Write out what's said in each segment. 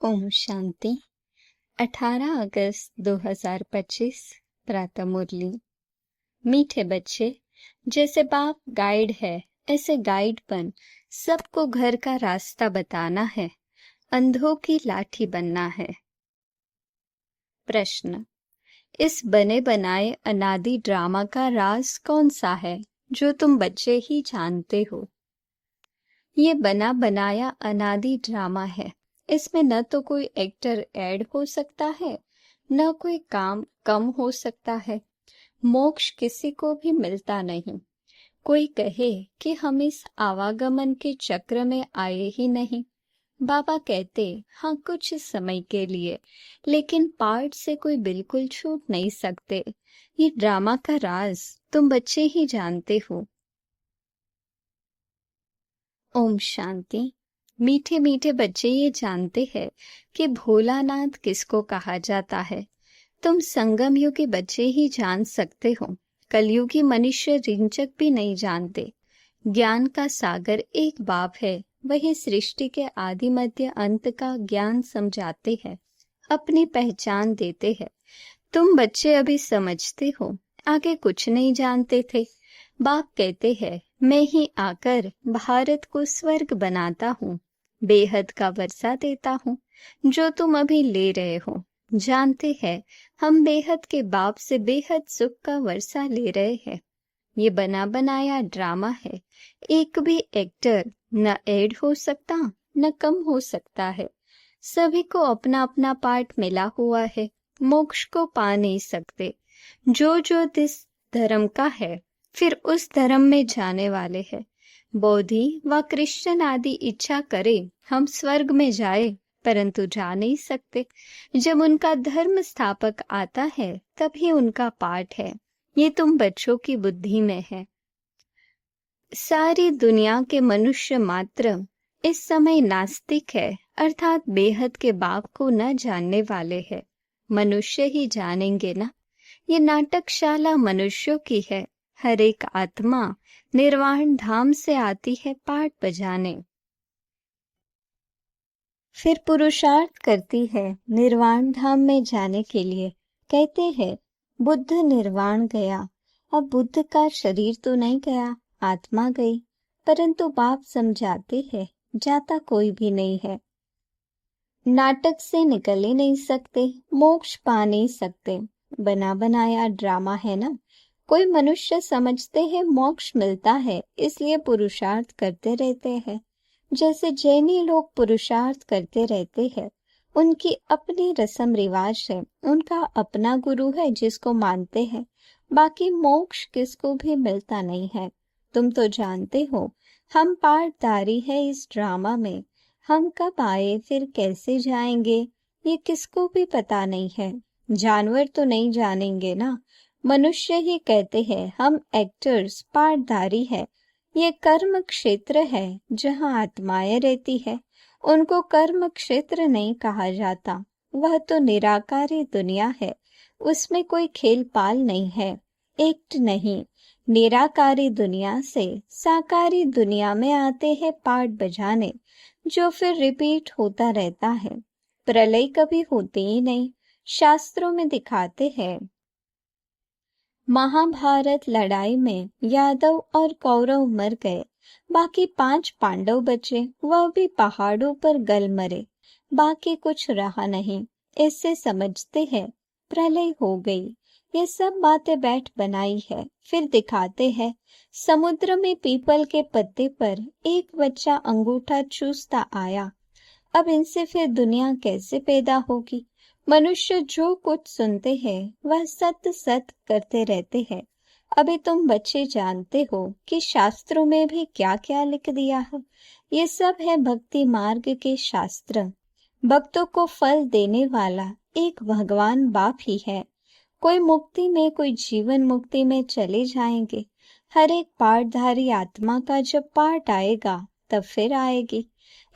ओम शांति। 18 अगस्त 2025 प्रातः मुरली। मीठे बच्चे, जैसे बाप गाइड है ऐसे गाइड बन सबको घर का रास्ता बताना है, अंधों की लाठी बनना है। प्रश्न: इस बने बनाए अनादि ड्रामा का राज कौन सा है जो तुम बच्चे ही जानते हो? ये बना बनाया अनादि ड्रामा है। इसमें न तो कोई एक्टर ऐड हो सकता है, न कोई काम कम हो सकता है। मोक्ष किसी को भी मिलता नहीं। कोई कहे कि हम इस आवागमन के चक्र में आए ही नहीं। बाबा कहते हाँ कुछ समय के लिए, लेकिन पार्ट से कोई बिल्कुल छूट नहीं सकते। ये ड्रामा का राज तुम बच्चे ही जानते हो। ओम शांति। मीठे मीठे बच्चे ये जानते हैं कि भोलानाथ किसको कहा जाता है। तुम संगम युगी बच्चे ही जान सकते हो। कलयुगी मनुष्य रिंचक भी नहीं जानते। ज्ञान का सागर एक बाप है, वही सृष्टि के आदि मध्य अंत का ज्ञान समझाते हैं, अपनी पहचान देते हैं। तुम बच्चे अभी समझते हो, आगे कुछ नहीं जानते थे। बाप कहते हैं मैं ही आकर भारत को स्वर्ग बनाता हूँ, बेहद का वर्षा देता हूँ, जो तुम अभी ले रहे हो। जानते हैं हम बेहद के बाप से बेहद सुख का वर्षा ले रहे हैं। ये बना बनाया ड्रामा है। एक भी एक्टर न ऐड हो सकता न कम हो सकता है। सभी को अपना अपना पार्ट मिला हुआ है। मोक्ष को पा नहीं सकते। जो जो जिस धर्म का है फिर उस धर्म में जाने वाले हैं। बौद्धि व क्रिश्चियन आदि इच्छा करे हम स्वर्ग में जाए, परंतु जा नहीं सकते। जब उनका धर्म स्थापक आता है तभी उनका पाठ है। ये तुम बच्चों की बुद्धि में है। सारी दुनिया के मनुष्य मात्र इस समय नास्तिक है, अर्थात बेहद के बाप को न जानने वाले हैं। मनुष्य ही जानेंगे ना। ये नाटकशाला मनुष्यों की है। हर एक आत्मा निर्वाण धाम से आती है पाठ बजाने, फिर पुरुषार्थ करती है निर्वाण धाम में जाने के लिए। कहते हैं बुद्ध निर्वाण गया। अब बुद्ध का शरीर तो नहीं गया, आत्मा गई। परंतु बाप समझाते हैं जाता कोई भी नहीं है। नाटक से निकल ही नहीं सकते, मोक्ष पा नहीं सकते। बना बनाया ड्रामा है ना। कोई मनुष्य समझते हैं मोक्ष मिलता है, इसलिए पुरुषार्थ करते रहते हैं। जैसे जैनी लोग पुरुषार्थ करते रहते हैं, उनकी अपनी रस्म रिवाज है, उनका अपना गुरु है जिसको मानते हैं। बाकी मोक्ष किसको भी मिलता नहीं है। तुम तो जानते हो हम पार्टधारी है इस ड्रामा में। हम कब आए फिर कैसे जाएंगे ये किसको भी पता नहीं है। जानवर तो नहीं जानेंगे ना। मनुष्य ही कहते हैं हम एक्टर्स पार्टधारी है। ये कर्म क्षेत्र है जहाँ आत्माएं रहती है। उनको कर्म क्षेत्र नहीं कहा जाता। वह तो निराकारी दुनिया है, उसमें कोई खेल पाल नहीं है, एक्ट नहीं। निराकारी दुनिया से साकारी दुनिया में आते हैं पार्ट बजाने, जो फिर रिपीट होता रहता है। प्रलय कभी होती ही नहीं। शास्त्रों में दिखाते हैं महाभारत लड़ाई में यादव और कौरव मर गए, बाकी 5 पांडव बचे, वह भी पहाड़ों पर गल मरे। बाकी कुछ रहा नहीं। इससे समझते हैं प्रलय हो गई। ये सब बातें बैठ बनाई है। फिर दिखाते हैं समुद्र में पीपल के पत्ते पर एक बच्चा अंगूठा चूसता आया। अब इनसे फिर दुनिया कैसे पैदा होगी। मनुष्य जो कुछ सुनते हैं वह सत सत करते रहते हैं। अभी तुम बच्चे जानते हो कि शास्त्रों में भी क्या क्या लिख दिया है। ये सब है भक्ति मार्ग के शास्त्र। भक्तों को फल देने वाला एक भगवान बाप ही है। कोई मुक्ति में कोई जीवन मुक्ति में चले जाएंगे। हर एक पार्टधारी आत्मा का जब पार्ट आएगा तब फिर आएगी।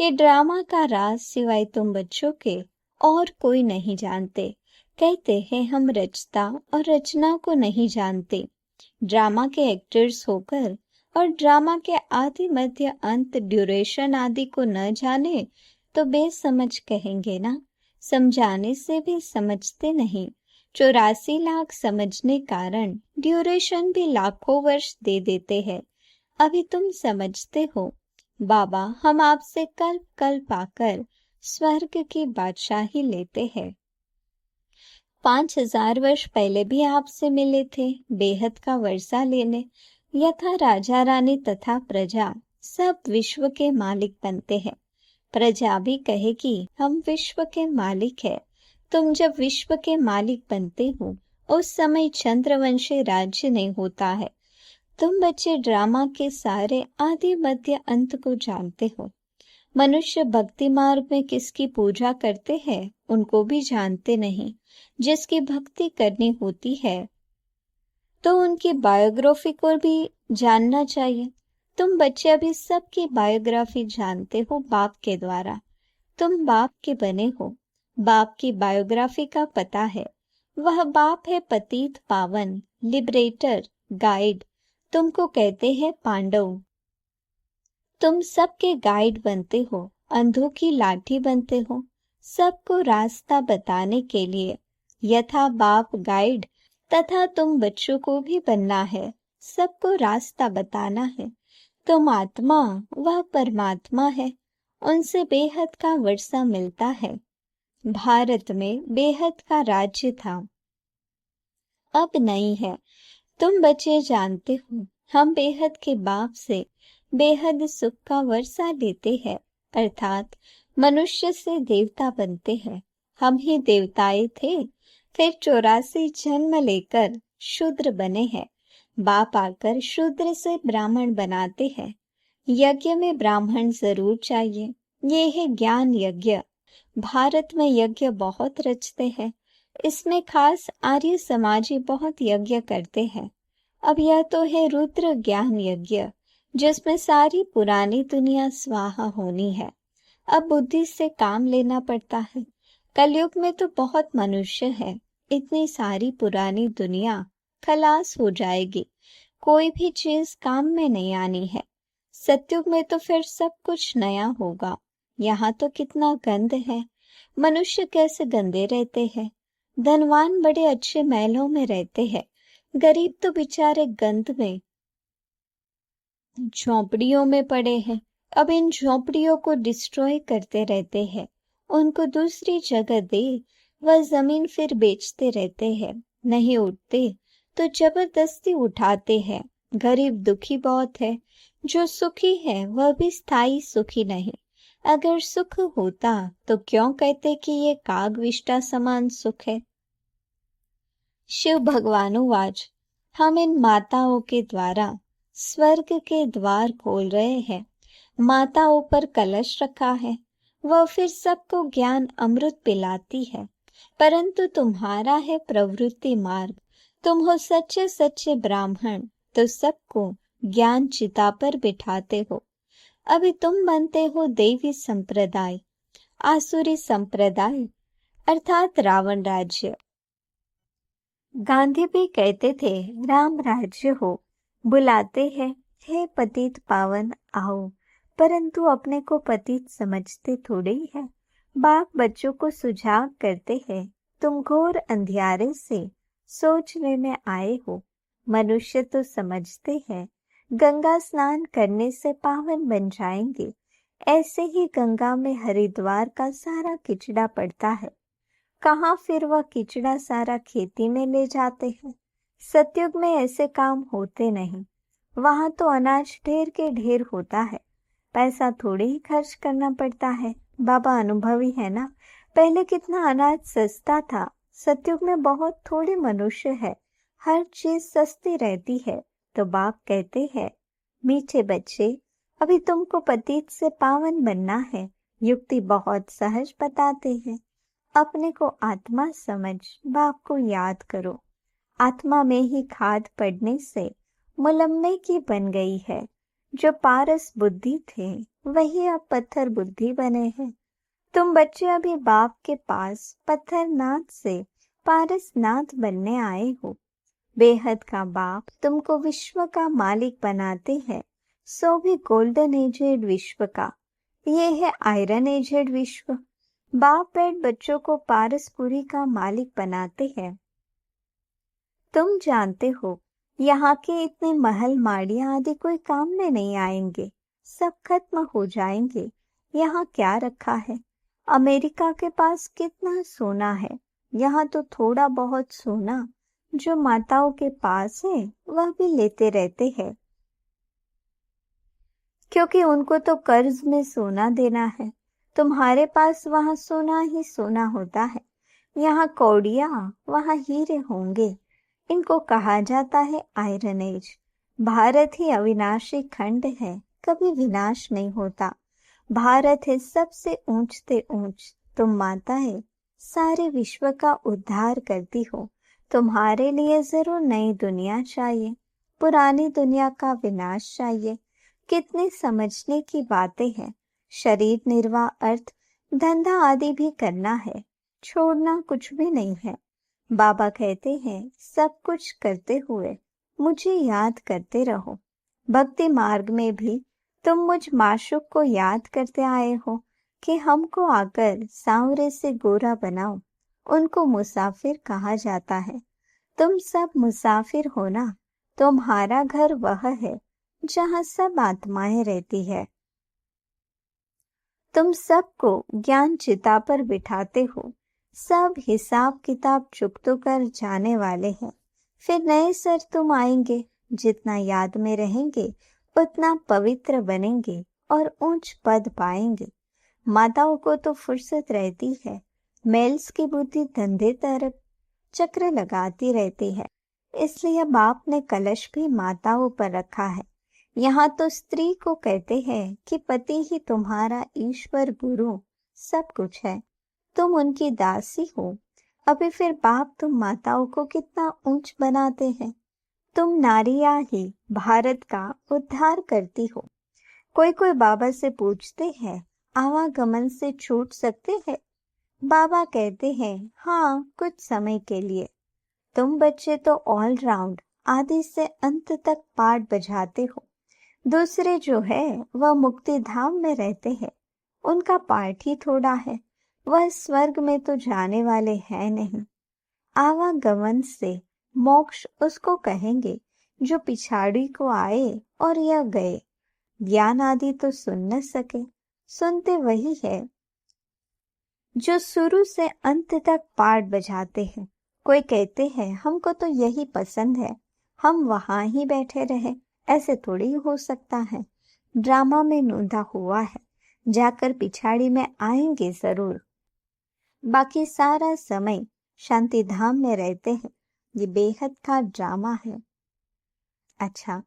ये ड्रामा का राज सिवाय तुम बच्चों के और कोई नहीं जानते। कहते हैं हम रचता और रचना को नहीं जानते। ड्रामा के एक्टर्स होकर और ड्रामा के आदि मध्य अंत ड्यूरेशन आदि को न जाने तो बेसमझ कहेंगे ना। समझाने से भी समझते नहीं। 84 लाख समझने कारण ड्यूरेशन भी लाखों वर्ष दे देते हैं। अभी तुम समझते हो बाबा, हम आपसे कल्प कल्प आकर स्वर्ग की बादशाही लेते हैं। 5000 वर्ष पहले भी आपसे मिले थे बेहद का वर्षा लेने। यथा राजा रानी तथा प्रजा सब विश्व के मालिक बनते हैं। प्रजा भी कहेगी हम विश्व के मालिक है। तुम जब विश्व के मालिक बनते हो उस समय चंद्रवंशी राज्य नहीं होता है। तुम बच्चे ड्रामा के सारे आदि मध्य अंत को जानते हो। मनुष्य भक्ति मार्ग में किसकी पूजा करते हैं उनको भी जानते नहीं। जिसकी भक्ति करनी होती है तो उनकी बायोग्राफी को भी जानना चाहिए। तुम बच्चे अभी सबकी बायोग्राफी जानते हो बाप के द्वारा। तुम बाप के बने हो। बाप की बायोग्राफी का पता है। वह बाप है पतित पावन, लिबरेटर, गाइड। तुमको कहते हैं पांडव। तुम सबके गाइड बनते हो, अंधों की लाठी बनते हो, सबको रास्ता बताने के लिए। यथा बाप गाइड तथा तुम बच्चों को भी बनना है, सबको रास्ता बताना है। तुम आत्मा, वह परमात्मा है, उनसे बेहद का वर्षा मिलता है। भारत में बेहद का राज्य था, अब नहीं है। तुम बच्चे जानते हो हम बेहद के बाप से बेहद सुख का वर्षा लेते हैं, अर्थात मनुष्य से देवता बनते हैं। हम ही देवताएं थे, फिर 84 जन्म लेकर शूद्र बने हैं। बाप आकर शूद्र से ब्राह्मण बनाते हैं। यज्ञ में ब्राह्मण जरूर चाहिए। ये है ज्ञान यज्ञ। भारत में यज्ञ बहुत रचते हैं। इसमें खास आर्य समाजी बहुत यज्ञ करते हैं। अब यह तो है रुद्र ज्ञान यज्ञ, जिसमें सारी पुरानी दुनिया स्वाहा होनी है। अब बुद्धि से काम लेना पड़ता है। कलयुग में तो बहुत मनुष्य है, इतनी सारी पुरानी दुनिया खलास हो जाएगी। कोई भी चीज काम में नहीं आनी है। सतयुग में तो फिर सब कुछ नया होगा। यहाँ तो कितना गंद है। मनुष्य कैसे गंदे रहते हैं। धनवान बड़े अच्छे महलों में रहते हैं, गरीब तो बेचारे गंद में झोपड़ियों में पड़े हैं। अब इन झोपड़ियों को डिस्ट्रॉय करते रहते हैं। उनको दूसरी जगह दे, वह जमीन फिर बेचते रहते हैं। नहीं उठते तो जबरदस्ती उठाते हैं। गरीब दुखी बहुत है। जो सुखी है वह भी स्थायी सुखी नहीं। अगर सुख होता तो क्यों कहते कि ये कागविष्टा समान सुख है। शिव भगवानुवाच, हम इन माताओं के द्वारा स्वर्ग के द्वार खोल रहे हैं। माताओं पर कलश रखा है, वह फिर सबको ज्ञान अमृत पिलाती है। परंतु तुम्हारा है प्रवृत्ति मार्ग। तुम हो सच्चे सच्चे ब्राह्मण, तो सबको ज्ञान चिता पर बिठाते हो। अभी तुम बनते हो देवी संप्रदाय, आसुरी संप्रदाय, अर्थात रावण राज्य। गांधी भी कहते थे राम राज्य हो। बुलाते हैं हे पतित पावन आओ, परंतु अपने को पतित समझते थोड़े ही है। बाप बच्चों को सुझाव करते हैं तुम घोर अंधियारे से सोच लेने आए हो। मनुष्य तो समझते हैं गंगा स्नान करने से पावन बन जाएंगे। ऐसे ही गंगा में हरिद्वार का सारा किचड़ा पड़ता है। कहाँ फिर वह किचड़ा सारा खेती में ले जाते हैं। सतयुग में ऐसे काम होते नहीं। वहां तो अनाज ढेर के ढेर होता है, पैसा थोड़े ही खर्च करना पड़ता है। बाबा अनुभवी है ना। पहले कितना अनाज सस्ता था। सतयुग में बहुत थोड़े मनुष्य है, हर चीज सस्ती रहती है। तो बाप कहते हैं मीठे बच्चे, अभी तुमको पतित से पावन बनना है। युक्ति बहुत सहज बताते हैं। अपने को आत्मा समझ बाप को याद करो। आत्मा में ही खाद पड़ने से मुलम्मे की बन गई है। जो पारस बुद्धि थे वही अब पत्थर बुद्धि बने हैं। तुम बच्चे अभी बाप के पास पत्थरनाथ से पारसनाथ बनने आए हो। बेहद का बाप तुमको विश्व का मालिक बनाते हैं, सो भी गोल्डन एजेड विश्व का। ये है आयरन एजेड विश्व। बाप बेट बच्चों को पारसपुरी का मालिक बनाते हैं। तुम जानते हो, यहाँ के इतने महल माड़ियाँ आदि कोई काम में नहीं आएंगे, सब खत्म हो जाएंगे। यहाँ क्या रखा है? अमेरिका के पास कितना सोना है, यहाँ तो थोड़ा बहुत सोना जो माताओं के पास है वह भी लेते रहते हैं, क्योंकि उनको तो कर्ज में सोना देना है। तुम्हारे पास वहाँ सोना ही सोना होता है, यहाँ कौड़ियाँ वहाँ हीरे होंगे। इनको कहा जाता है आयरन एज। भारत ही अविनाशी खंड है, कभी विनाश नहीं होता। भारत है सबसे ऊंच से ऊंच। तुम माता है, सारे विश्व का उद्धार करती हो। तुम्हारे लिए जरूर नई दुनिया चाहिए, पुरानी दुनिया का विनाश चाहिए। कितनी समझने की बातें हैं। शरीर निर्वाह अर्थ धंधा आदि भी करना है, छोड़ना कुछ भी नहीं है। बाबा कहते हैं सब कुछ करते हुए मुझे याद करते रहो। भक्ति मार्ग में भी तुम मुझ माशूक को याद करते आए हो कि हमको आकर सांवरे से गोरा बनाओ। उनको मुसाफिर कहा जाता है। तुम सब मुसाफिर हो ना। तुम्हारा घर वह है जहाँ सब आत्माएं रहती है। तुम सबको ज्ञान चिता पर बिठाते हो। सब हिसाब किताब चुकतो कर जाने वाले हैं। फिर नए सर तुम आएंगे। जितना याद में रहेंगे उतना पवित्र बनेंगे और ऊंच पद पाएंगे। माताओं को तो फुर्सत रहती है, मेल्स की बुद्धि धंधे तरफ चक्र लगाती रहती है। इसलिए बाप ने कलश भी माताओं पर रखा है। यहाँ तो स्त्री को कहते हैं कि पति ही तुम्हारा ईश्वर गुरु सब कुछ है, तुम उनकी दासी हो। अभी फिर बाप तुम माताओं को कितना ऊंच बनाते हैं। तुम नारियां ही भारत का उद्धार करती हो। कोई कोई बाबा से पूछते हैं आवागमन से छूट सकते हैं? बाबा कहते हैं हाँ, कुछ समय के लिए। तुम बच्चे तो ऑलराउंड आदि से अंत तक पाठ बजाते हो। दूसरे जो है वह मुक्ति धाम में रहते हैं, उनका पाठ ही थोड़ा है, वह स्वर्ग में तो जाने वाले हैं नहीं। आवागमन से मोक्ष उसको कहेंगे जो पिछाड़ी को आए और यह गए। ज्ञान आदि तो सुन न सके, सुनते वही है जो शुरू से अंत तक पाठ बजाते हैं। कोई कहते हैं हमको तो यही पसंद है, हम वहां ही बैठे रहे। ऐसे थोड़ी हो सकता है। ड्रामा में नूंदा हुआ है, जाकर पिछाड़ी में आएंगे जरूर। बाकी सारा समय शांति धाम में रहते हैं। ये बेहद का ड्रामा है। अच्छा,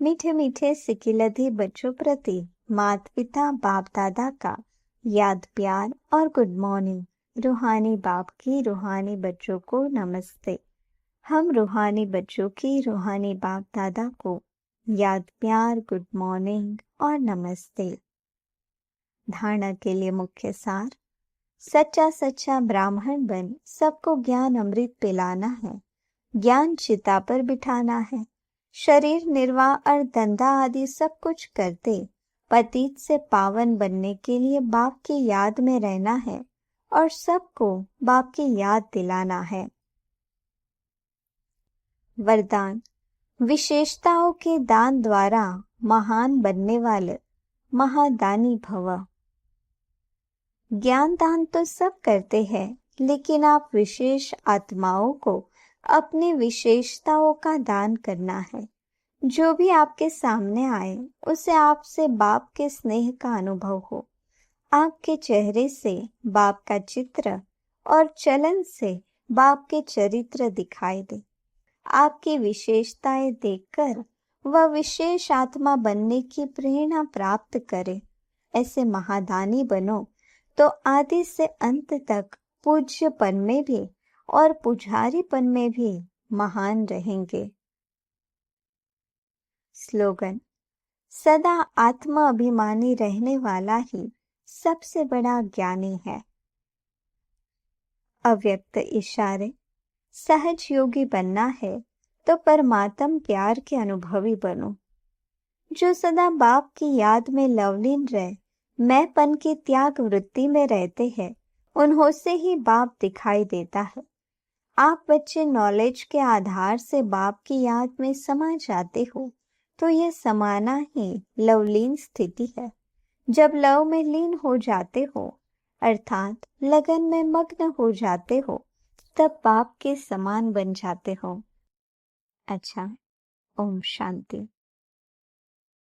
मीठे मीठे सिकिलधी बच्चों प्रति माता पिता बाप दादा का याद प्यार और गुड मॉर्निंग। रूहानी बाप की रूहानी बच्चों को नमस्ते। हम रूहानी बच्चों की रूहानी बाप दादा को याद प्यार गुड मॉर्निंग और नमस्ते। धारणा के लिए मुख्य सार। सच्चा सच्चा ब्राह्मण बन सबको ज्ञान अमृत पिलाना है, ज्ञान चिता पर बिठाना है। शरीर निर्वाह और धंधा आदि सब कुछ करते पतित से पावन बनने के लिए बाप की याद में रहना है और सबको बाप की याद दिलाना है। वरदान। विशेषताओं के दान द्वारा महान बनने वाले महादानी भव। ज्ञान दान तो सब करते हैं, लेकिन आप विशेष आत्माओं को अपनी विशेषताओं का दान करना है। जो भी आपके सामने आए उसे आपसे बाप के स्नेह का अनुभव हो। आपके चेहरे से बाप का चित्र और चलन से बाप के चरित्र दिखाई दे। आपकी विशेषताएं देखकर वह विशेष आत्मा बनने की प्रेरणा प्राप्त करे। ऐसे महादानी बनो तो आदि से अंत तक पूज्यपन में भी और पुजारीपन में भी महान रहेंगे। स्लोगन। सदा आत्मा अभिमानी रहने वाला ही सबसे बड़ा ज्ञानी है। अव्यक्त इशारे। सहज योगी बनना है तो परमात्म प्यार के अनुभवी बनो। जो सदा बाप की याद में लवलीन रहे मैंपन की त्याग वृत्ति में रहते हैं, उन्हों से ही बाप दिखाई देता है। आप बच्चे नॉलेज के आधार से बाप की याद में समा जाते हो, तो यह समाना ही लवलीन स्थिति है। जब लव में लीन हो जाते हो, अर्थात लगन में मग्न हो जाते हो, तब बाप के समान बन जाते हो। अच्छा, ओम शांति।